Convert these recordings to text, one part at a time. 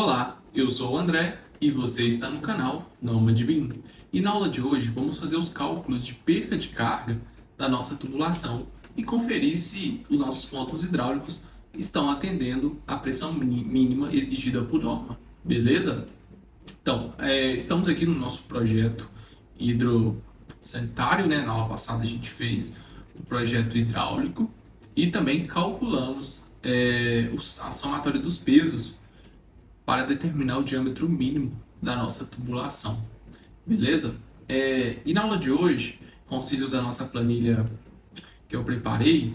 Olá, eu sou o André e você está no canal Nômade BIM. E na aula de hoje vamos fazer os cálculos de perca de carga da nossa tubulação e conferir se os nossos pontos hidráulicos estão atendendo à pressão mínima exigida por norma, beleza? Então, estamos aqui no nosso projeto hidrossanitário, né? Na aula passada a gente fez o projeto hidráulico e também calculamos a somatória dos pesos para determinar o diâmetro mínimo da nossa tubulação, beleza? E na aula de hoje, com o auxílio da nossa planilha que eu preparei,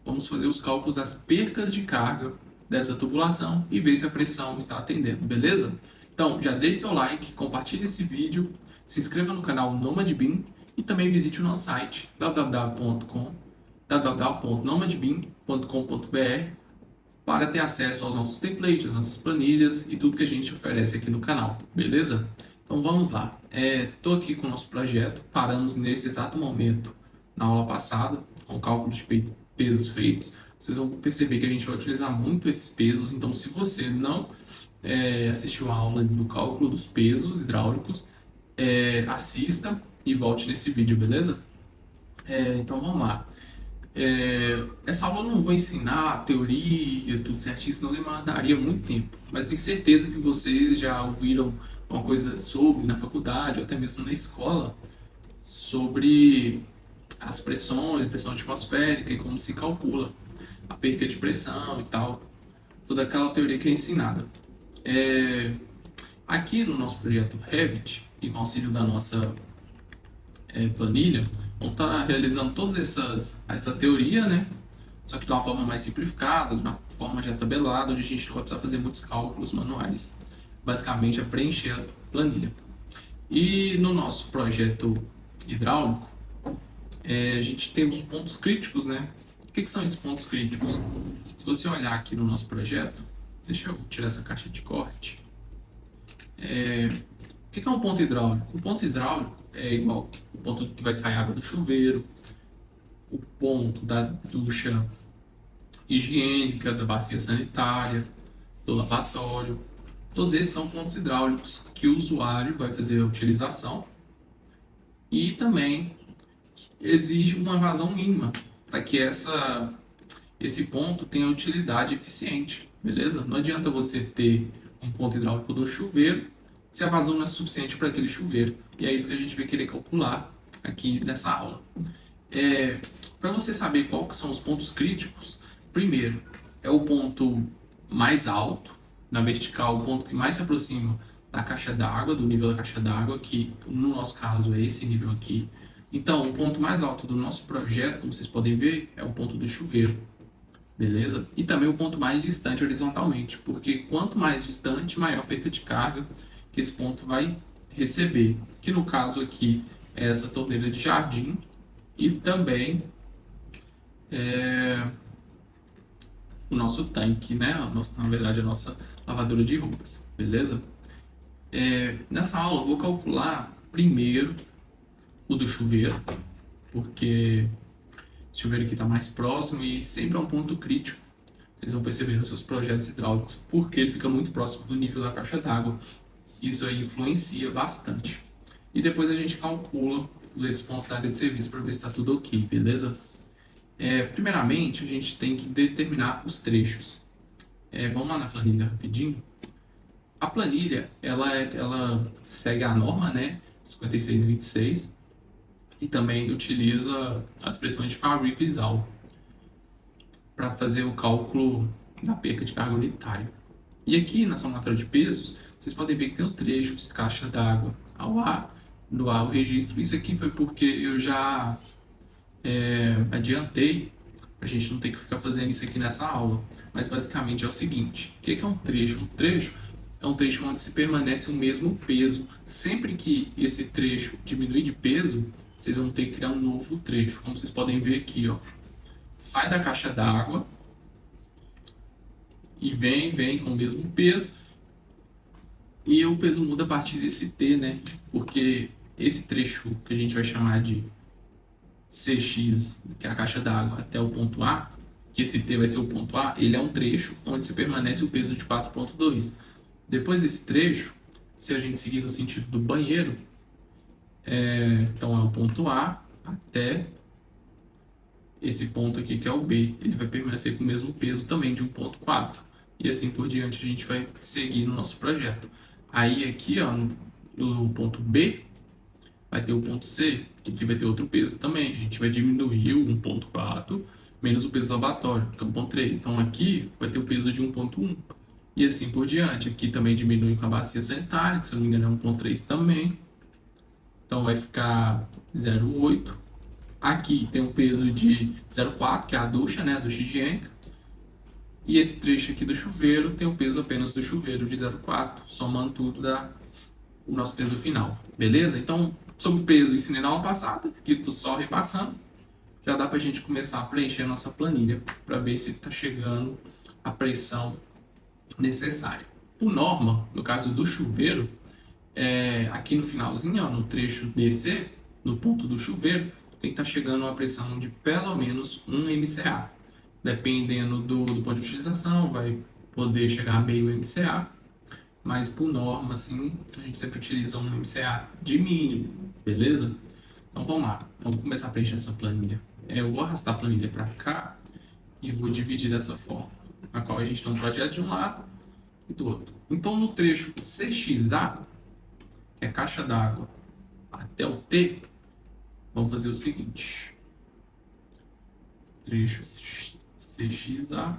vamos fazer os cálculos das percas de carga dessa tubulação e ver se a pressão está atendendo, beleza? Então, já deixe seu like, compartilhe esse vídeo, se inscreva no canal Nômade BIM e também visite o nosso site www.nomadebim.com.br para ter acesso aos nossos templates, às nossas planilhas e tudo que a gente oferece aqui no canal, beleza? Então vamos lá. Estou aqui com o nosso projeto, paramos nesse exato momento na aula passada, com o cálculo de pesos feitos. Vocês vão perceber que a gente vai utilizar muito esses pesos, então se você não assistiu a aula do cálculo dos pesos hidráulicos, assista e volte nesse vídeo, beleza? Então vamos lá. Essa aula eu não vou ensinar a teoria, tudo certinho, senão demandaria muito tempo. Mas tenho certeza que vocês já ouviram uma coisa sobre na faculdade, ou até mesmo na escola, sobre as pressões, pressão atmosférica e como se calcula a perca de pressão e tal. Toda aquela teoria que é ensinada. Aqui no nosso projeto Revit, e com auxílio da nossa planilha, vamos estar realizando toda essa teoria, né? Só que de uma forma mais simplificada, de uma forma já tabelada, onde a gente não vai precisar fazer muitos cálculos manuais. Basicamente é preencher a planilha. E no nosso projeto hidráulico, a gente tem os pontos críticos, né? O que são esses pontos críticos? Se você olhar aqui no nosso projeto, deixa eu tirar essa caixa de corte. O que é um ponto hidráulico? O ponto hidráulico é igual o ponto que vai sair água do chuveiro, o ponto da ducha higiênica, da bacia sanitária, do lavatório. Todos esses são pontos hidráulicos que o usuário vai fazer a utilização e também exige uma vazão mínima para que esse ponto tenha utilidade eficiente, beleza? Não adianta você ter um ponto hidráulico do chuveiro se a vazão não é suficiente para aquele chuveiro. E é isso que a gente vai querer calcular aqui nessa aula. Para você saber quais são os pontos críticos, primeiro é o ponto mais alto, na vertical, o ponto que mais se aproxima da caixa d'água, do nível da caixa d'água, que no nosso caso é esse nível aqui. Então, o ponto mais alto do nosso projeto, como vocês podem ver, é o ponto do chuveiro, beleza? E também o ponto mais distante horizontalmente, porque quanto mais distante, maior a perca de carga que esse ponto vai receber, que no caso aqui é essa torneira de jardim e também o nosso tanque, né? Na verdade, a nossa lavadora de roupas, beleza? Nessa aula eu vou calcular primeiro o do chuveiro, porque o chuveiro aqui está mais próximo e sempre é um ponto crítico. Vocês vão perceber nos seus projetos hidráulicos, porque ele fica muito próximo do nível da caixa d'água. Isso aí influencia bastante. E depois a gente calcula esses pontos da área de serviço para ver se está tudo ok, beleza? Primeiramente, a gente tem que determinar os trechos. Vamos lá na planilha rapidinho. A planilha, ela segue a norma, né? 5626 e também utiliza as expressões de Fabry e Pisal para fazer o cálculo da perca de carga unitária. E aqui na somatória de pesos, vocês podem ver que tem os trechos, caixa d'água, ao ar, do ar, o registro. Isso aqui foi porque eu já adiantei, para a gente não ter que ficar fazendo isso aqui nessa aula. Mas basicamente é o seguinte, o que é um trecho? Um trecho é um trecho onde se permanece o mesmo peso. Sempre que esse trecho diminuir de peso, vocês vão ter que criar um novo trecho. Como vocês podem ver aqui, ó, sai da caixa d'água e vem com o mesmo peso. E o peso muda a partir desse T, né? Porque esse trecho que a gente vai chamar de CX, que é a caixa d'água, até o ponto A, que esse T vai ser o ponto A, ele é um trecho onde se permanece o peso de 4,2. Depois desse trecho, se a gente seguir no sentido do banheiro, então é o ponto A até esse ponto aqui que é o B, ele vai permanecer com o mesmo peso também de 1,4. E assim por diante a gente vai seguir no nosso projeto. Aí aqui, ó, no ponto B, vai ter o ponto C, que aqui vai ter outro peso também. A gente vai diminuir o 1,4 menos o peso do lavatório, que é 1,3. Então aqui vai ter o peso de 1,1. E assim por diante. Aqui também diminui com a bacia sanitária, que se eu não me engano é 1,3 também. Então vai ficar 0,8. Aqui tem um peso de 0,4, que é a ducha, né, a ducha higiênica. E esse trecho aqui do chuveiro tem o peso apenas do chuveiro de 0,4, somando tudo dá o nosso peso final, beleza? Então, sobre o peso, ensinei na aula passada, aqui tô só repassando. Já dá pra gente começar a preencher a nossa planilha para ver se tá chegando a pressão necessária. Por norma, no caso do chuveiro, aqui no finalzinho, ó, no trecho DC, no ponto do chuveiro, tem que estar chegando uma pressão de pelo menos 1 MCA. Dependendo do ponto de utilização, vai poder chegar a meio MCA, mas por norma, assim, a gente sempre utiliza 1 MCA de mínimo, beleza? Então vamos lá, vamos começar a preencher essa planilha. Eu vou arrastar a planilha para cá e vou dividir dessa forma, na qual a gente tem um projeto de um lado e do outro. Então no trecho CXA, que é caixa d'água até o T, vamos fazer o seguinte. Trecho CXA,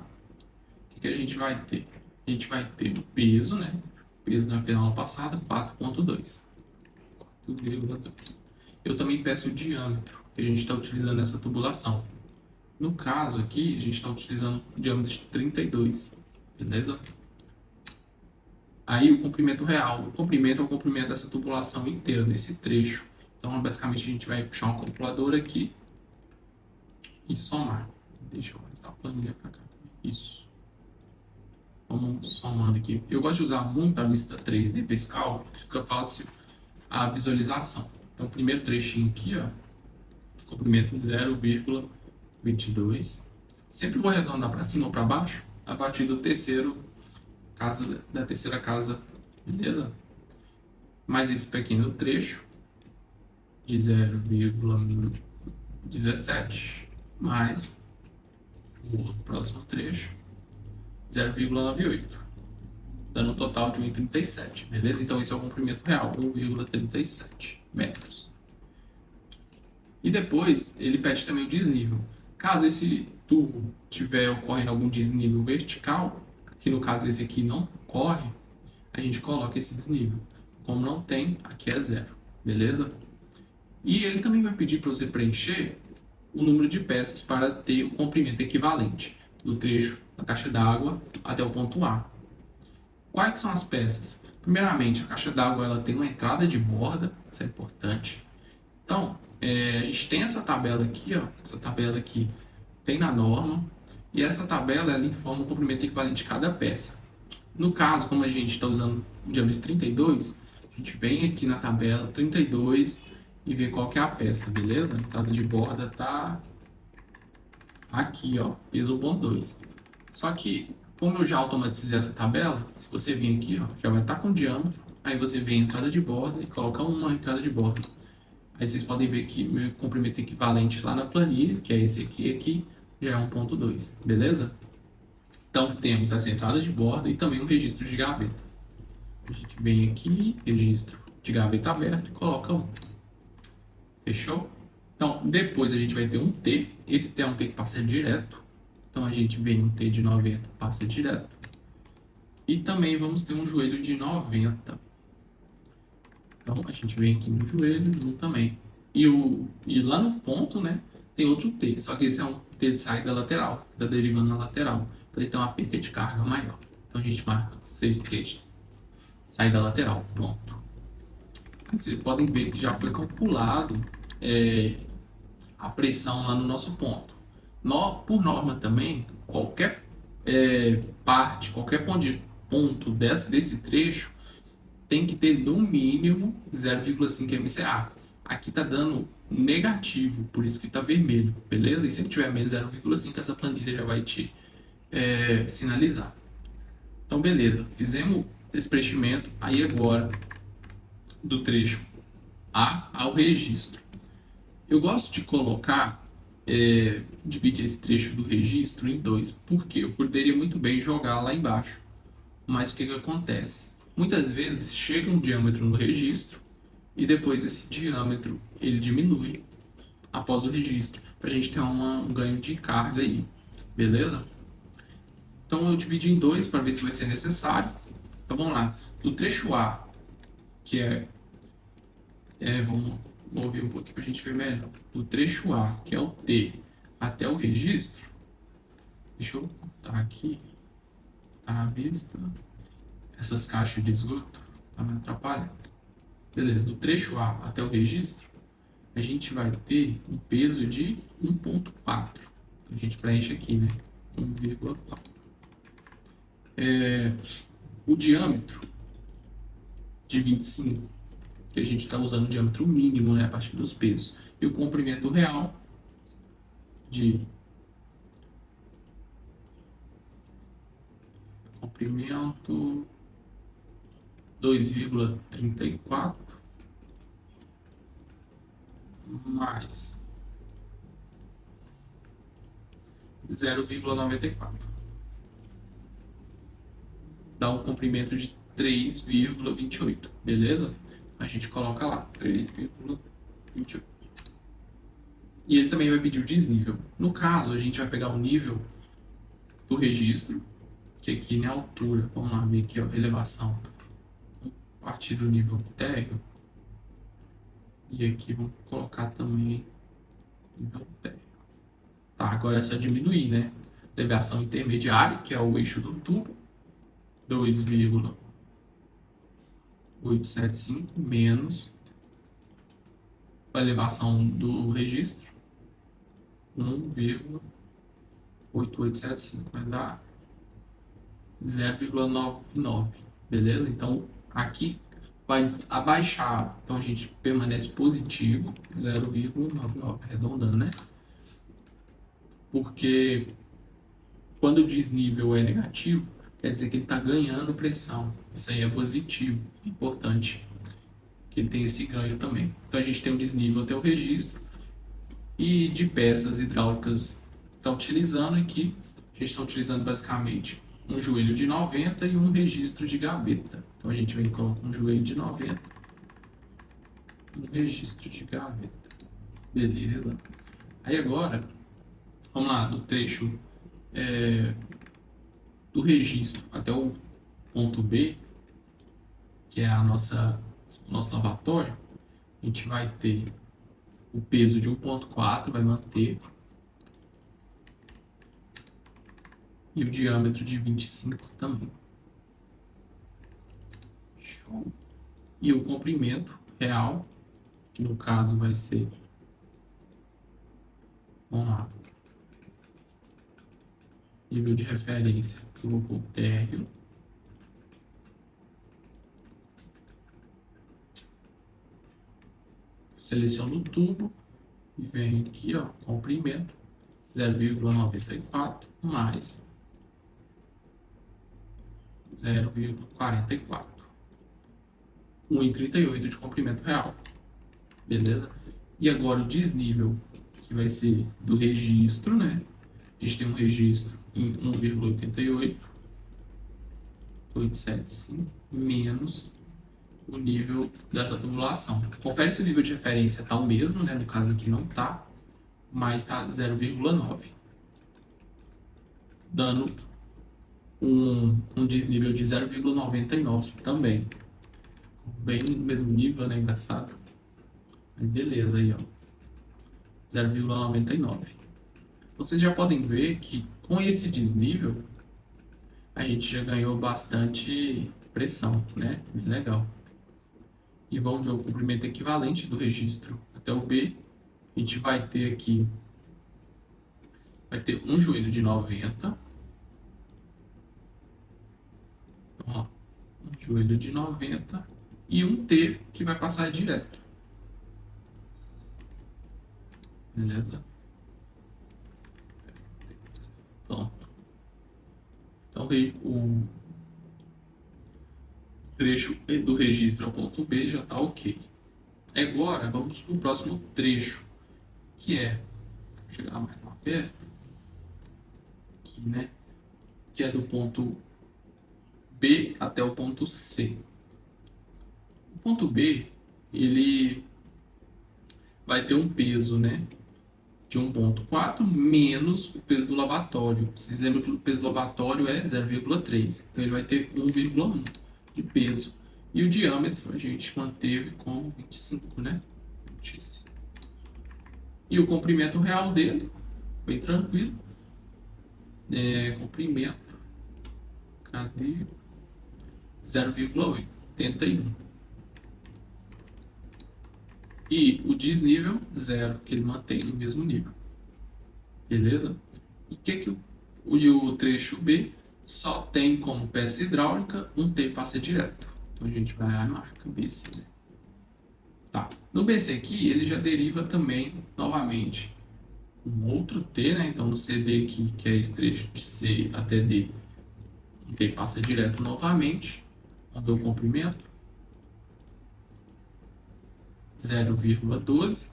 o que a gente vai ter? A gente vai ter o peso, né? O peso na final passada, 4,2. 4,2. Eu também peço o diâmetro que a gente está utilizando nessa tubulação. No caso aqui, a gente está utilizando o diâmetro de 32, beleza? Aí o comprimento real. O comprimento é o comprimento dessa tubulação inteira, desse trecho. Então, basicamente, a gente vai puxar uma calculadora aqui e somar. Deixa eu arrastar a planilha para cá. Isso. Vamos somando aqui. Eu gosto de usar muito a vista 3D para esse cálculo, fica fácil a visualização. Então, o primeiro trechinho aqui, ó, comprimento 0,22. Sempre vou arredondar para cima ou para baixo, a partir do terceiro da terceira casa, beleza? Mais esse pequeno trecho de 0,17 mais o próximo trecho 0,98, dando um total de 1,37, beleza? Então esse é o comprimento real, 1,37 metros. E depois ele pede também o desnível. Caso esse tubo tiver ocorrendo algum desnível vertical, que no caso esse aqui não ocorre, a gente coloca esse desnível. Como não tem, aqui é 0, beleza? E ele também vai pedir para você preencher o número de peças para ter o comprimento equivalente do trecho da caixa d'água até o ponto A. Quais são as peças? Primeiramente, a caixa d'água ela tem uma entrada de borda, isso é importante. Então, a gente tem essa tabela aqui, ó, essa tabela aqui tem na norma, e essa tabela ela informa o comprimento equivalente de cada peça. No caso, como a gente está usando o diâmetro 32, a gente vem aqui na tabela 32 e vê qual que é a peça, beleza? A entrada de borda tá aqui, ó, peso 1,2. Só que, como eu já automatizei essa tabela, se você vir aqui, ó, já vai estar com o diâmetro, aí você vem a entrada de borda e coloca uma entrada de borda. Aí vocês podem ver que o meu comprimento equivalente lá na planilha, que é esse aqui já é 1,2, beleza? Então temos essa entrada de borda e também um registro de gaveta. A gente vem aqui, registro de gaveta aberto e coloca 1. Fechou? Então depois a gente vai ter um T, esse T é um T que passa direto. Então a gente vem um T de 90, passa direto. E também vamos ter um joelho de 90. Então a gente vem aqui no joelho, um também. E lá no ponto, né, tem outro T, só que esse é um T de saída lateral, está derivando na lateral. Então ele tem uma perca de carga maior. Então a gente marca T de saída lateral, ponto. Aí vocês podem ver que já foi calculado a pressão lá no nosso ponto. Por norma também, qualquer parte, qualquer ponto desse trecho tem que ter no mínimo 0,5 MCA. Aqui tá dando negativo, por isso que tá vermelho, beleza? E se tiver menos 0,5, essa planilha já vai te sinalizar. Então, beleza, fizemos desse preenchimento, aí agora do trecho A ao registro. Eu gosto de colocar, dividir esse trecho do registro em dois, porque eu poderia muito bem jogar lá embaixo. Mas o que acontece? Muitas vezes chega um diâmetro no registro e depois esse diâmetro ele diminui após o registro, para a gente ter um ganho de carga aí, beleza? Então eu dividi em dois para ver se vai ser necessário. Então vamos lá. Do trecho A, que vamos mover um pouquinho para a gente ver melhor. Do trecho A, que é o T, até o registro, deixa eu botar aqui, tá na vista, essas caixas de esgoto, tá me atrapalhando. Beleza, do trecho A até o registro, a gente vai ter um peso de 1,4. A gente preenche aqui, né? 1,4. O diâmetro de 25, que a gente está usando o diâmetro mínimo, né, a partir dos pesos. E o comprimento real de comprimento 2,34 mais 0,94. Dá um comprimento de 3,28, beleza? A gente coloca lá, 3,28. E ele também vai pedir o desnível. No caso, a gente vai pegar o nível do registro, que aqui na altura, vamos lá ver aqui, ó, elevação, a partir do nível térreo. E aqui vamos colocar também nível térreo. Tá, agora é só diminuir, né? Elevação intermediária, que é o eixo do tubo, 2,875 menos a elevação do registro, 1,8875, vai dar 0,99, beleza? Então, aqui vai abaixar, então a gente permanece positivo, 0,99, arredondando, né? Porque quando o desnível é negativo, quer dizer que ele está ganhando pressão. Isso aí é positivo, importante que ele tem esse ganho também. Então a gente tem um desnível até o registro e de peças hidráulicas está utilizando aqui. A gente está utilizando basicamente um joelho de 90 e um registro de gaveta. Então a gente vem e coloca um joelho de 90 e um registro de gaveta. Beleza. Aí agora, vamos lá, do trecho do registro até o ponto B, que é o nosso lavatório, a gente vai ter o peso de 1,4, vai manter, e o diâmetro de 25 também. Show. E o comprimento real, que no caso vai ser, vamos lá, nível de referência, que eu vou pôr térreo, seleciono o tubo e venho aqui, ó, comprimento 0,94 mais 0,44, 1,38 de comprimento real, beleza? E agora o desnível, que vai ser do registro, né? A gente tem um registro em 1,88, 875, menos o nível dessa tubulação. Confere se o nível de referência está o mesmo, né? No caso aqui não está, mas está 0,9, dando um desnível de 0,99 também. Bem no mesmo nível, né? Engraçado. Mas beleza aí, ó. 0,99. Vocês já podem ver que com esse desnível a gente já ganhou bastante pressão, né? Bem legal. E vamos ver o comprimento equivalente do registro até o B. A gente vai ter aqui, vai ter um joelho de 90. Então, ó, um joelho de 90 e um T que vai passar direto. Beleza? Pronto. Então, trecho do registro ao ponto B já está ok. Agora, vamos para o próximo trecho, que é, vou chegar mais lá perto, aqui, né? Que é do ponto B até o ponto C. O ponto B, ele vai ter um peso, né? De 1,4 menos o peso do lavatório. Vocês lembram que o peso do lavatório é 0,3. Então ele vai ter 1,1 de peso. E o diâmetro a gente manteve como 25, né? 25. E o comprimento real dele, bem tranquilo. Comprimento. Cadê? 0,81. E o desnível, 0, que ele mantém no mesmo nível. Beleza? E que o trecho B só tem como peça hidráulica um T passa direto. Então a gente vai à marca BC. Né? Tá. No BC aqui, ele já deriva também, novamente, um outro T, né? Então no CD aqui, que é esse trecho de C até D, um T passa direto novamente. Vamos ver o comprimento. 0,12.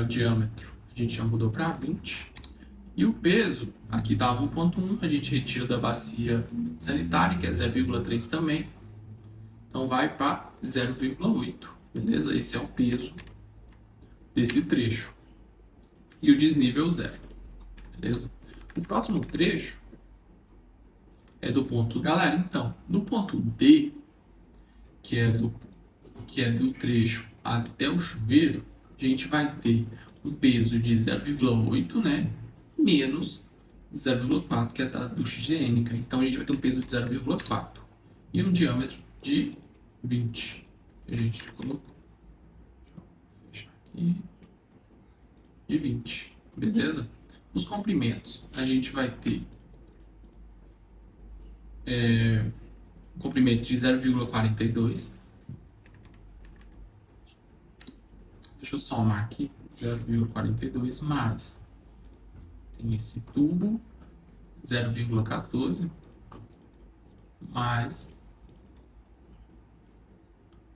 O diâmetro a gente já mudou para 20. E o peso, aqui dava 1,1, a gente retira da bacia sanitária, que é 0,3 também. Então vai para 0,8, beleza? Esse é o peso desse trecho. E o desnível 0, beleza? O próximo trecho é do ponto... Galera, então, no ponto D, que é do trecho até o chuveiro, a gente vai ter um peso de 0,8, né? Menos 0,4, que é da ducha higiênica. Então a gente vai ter um peso de 0,4 e um diâmetro de 20. A gente colocou. Deixa eu fechar aqui. De 20. Beleza? Os comprimentos, a gente vai ter um comprimento de 0,42. Deixa eu somar aqui. 0,42 mais. Tem esse tubo. 0,14 mais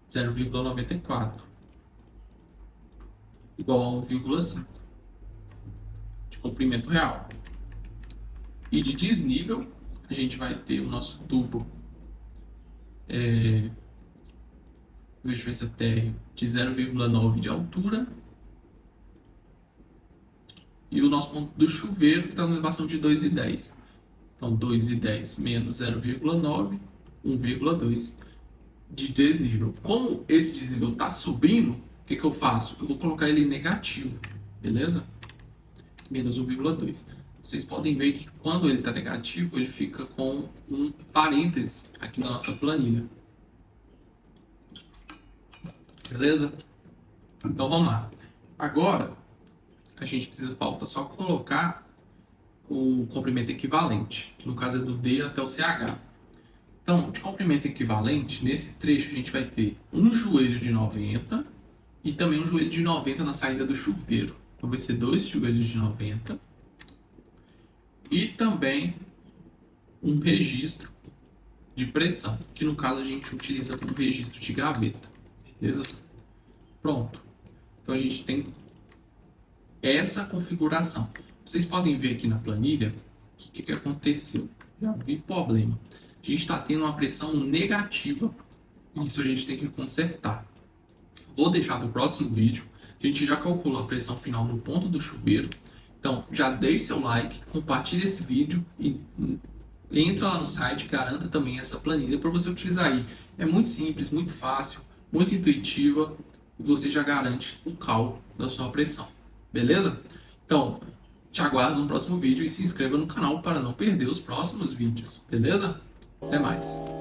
0,94 igual a 1,5 de comprimento real. E de desnível, a gente vai ter o nosso tubo resistência térrea de 0,9 de altura e o nosso ponto do chuveiro que está na elevação de 2,10. Então 2,10 menos 0,9, 1,2 de desnível. Como esse desnível está subindo, o que eu faço? Eu vou colocar ele em negativo, beleza? Menos 1,2. Vocês podem ver que quando ele está negativo, ele fica com um parêntese aqui na nossa planilha. Beleza? Então vamos lá. Agora, a gente falta só colocar o comprimento equivalente, que no caso é do D até o CH. Então, de comprimento equivalente, nesse trecho a gente vai ter um joelho de 90 e também um joelho de 90 na saída do chuveiro. Então vai ser 2 joelhos de 90 e também um registro de pressão, que no caso a gente utiliza como registro de gaveta. Beleza? Pronto. Então a gente tem essa configuração. Vocês podem ver aqui na planilha o que aconteceu. Já vi problema. A gente está tendo uma pressão negativa. Isso a gente tem que consertar. Vou deixar para o próximo vídeo. A gente já calculou a pressão final no ponto do chuveiro. Então já deixe seu like, compartilhe esse vídeo e entra lá no site, garanta também essa planilha para você utilizar aí. É muito simples, muito fácil, muito intuitiva e você já garante o cálculo da sua pressão. Beleza? Então, te aguardo no próximo vídeo e se inscreva no canal para não perder os próximos vídeos. Beleza? Até mais!